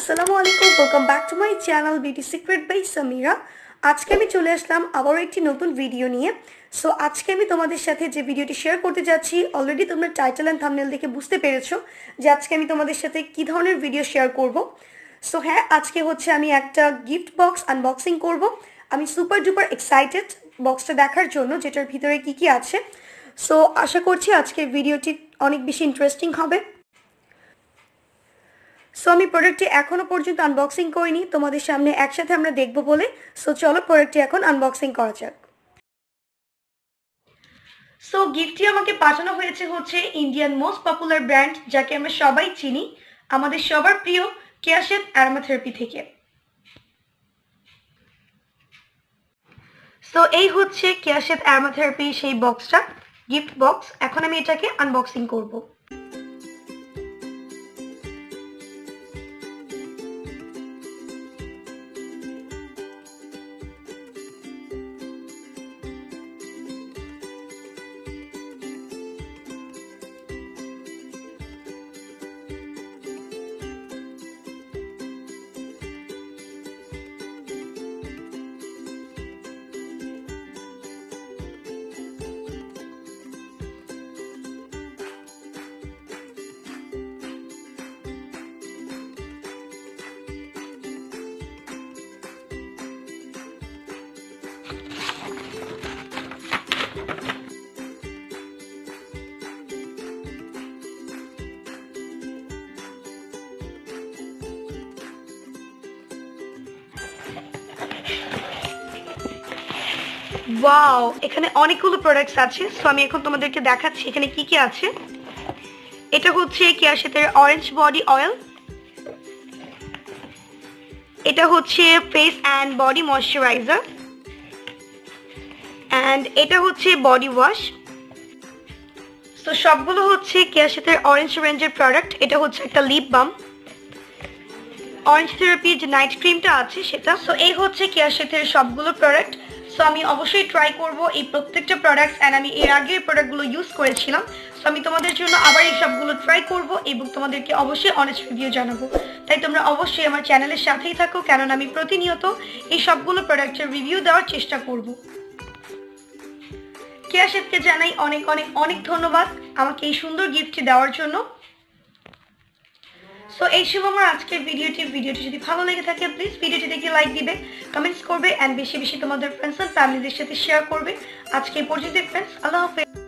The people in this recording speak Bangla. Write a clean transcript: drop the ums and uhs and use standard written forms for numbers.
আসসালামু আলাইকুম, welcome back to my channel beauty secret by Samira. আজকে আমি চলে আসলাম আবারও একটি নতুন ভিডিও নিয়ে। সো আজকে আমি তোমাদের সাথে যে ভিডিওটি শেয়ার করতে যাচ্ছি, অলরেডি তোমরা টাইটেল অ্যান্ড থাম্বনেল দেখে বুঝতে পেরেছো যে আজকে আমি তোমাদের সাথে কী ধরনের ভিডিও শেয়ার করব। সো হ্যাঁ, আজকে হচ্ছে আমি একটা গিফট বক্স আনবক্সিং করব। আমি সুপার ডুপার এক্সাইটেড বক্সটা দেখার জন্য, যেটার ভিতরে কী কী আছে। সো আশা করছি আজকের ভিডিওটি অনেক বেশি ইন্টারেস্টিং হবে। সো আমি প্রোডাক্টটি এখনও পর্যন্ত আনবক্সিং করিনি, তোমাদের সামনে একসাথে আমরা দেখব বলে। সো চলো প্রোডাক্টটি এখন আনবক্সিং করা যাক। সো গিফটটি আমাকে পাঠানো হয়েছে হচ্ছে ইন্ডিয়ান মোস্ট পপুলার ব্র্যান্ড, যাকে আমরা সবাই চিনি, আমাদের সবার প্রিয় কেয়াশেথ অ্যারোমাথেরাপি থেকে। সো এই হচ্ছে কেয়াশেথ অ্যারোমাথেরাপি সেই বক্সটা, গিফট বক্স। এখন আমি এটাকে আনবক্সিং করব। ওয়াও, এখানে অনেকগুলো প্রোডাক্টস আছে। সো আমি এখন তোমাদেরকে দেখাচ্ছি এখানে কি কি আছে। এটা হচ্ছে কেয়াশেথের অরেঞ্জ বডি অয়েল, এটা হচ্ছে face and body moisturiser, and এটা হচ্ছে বডি ওয়াশ। তো সবগুলো হচ্ছে কেয়াশেথের অরেঞ্জ রেঞ্জের প্রোডাক্ট। এটা হচ্ছে একটা লিপ বাম, অরেঞ্জ থেরাপির যে নাইট ক্রিমটা আছে সেটা। সো এই হচ্ছে কেয়াশেথের সবগুলো প্রোডাক্ট। সো আমি অবশ্যই ট্রাই করব এই প্রত্যেকটা প্রোডাক্টস, অ্যান্ড আমি এর আগে প্রোডাক্টগুলো ইউজ করেছিলাম। সো আমি তোমাদের জন্য আবার এই সবগুলো ট্রাই করব এবং তোমাদেরকে অবশ্যই অনেস্ট রিভিউ জানাবো। তাই তোমরা অবশ্যই আমার চ্যানেলের সাথেই থাকো, কেননা আমি প্রতিনিয়ত এই সবগুলো প্রোডাক্টের রিভিউ দেওয়ার চেষ্টা করব। কেয়াশেথকে জানাই অনেক অনেক অনেক ধন্যবাদ আমাকে এই সুন্দর গিফটটি দেওয়ার জন্য। সো এই ছিল আমার আজকের ভিডিওটি যদি ভালো লেগে থাকে প্লিজ ভিডিওটি দেখে লাইক দিবে, কমেন্টস করবে, অ্যান্ড বেশি বেশি তোমাদের ফ্রেন্ডস অ্যান্ড ফ্যামিলিদের সাথে শেয়ার করবে। আজকে এই পর্যন্ত ফ্রেন্ডস, আল্লাহ হাফেজ।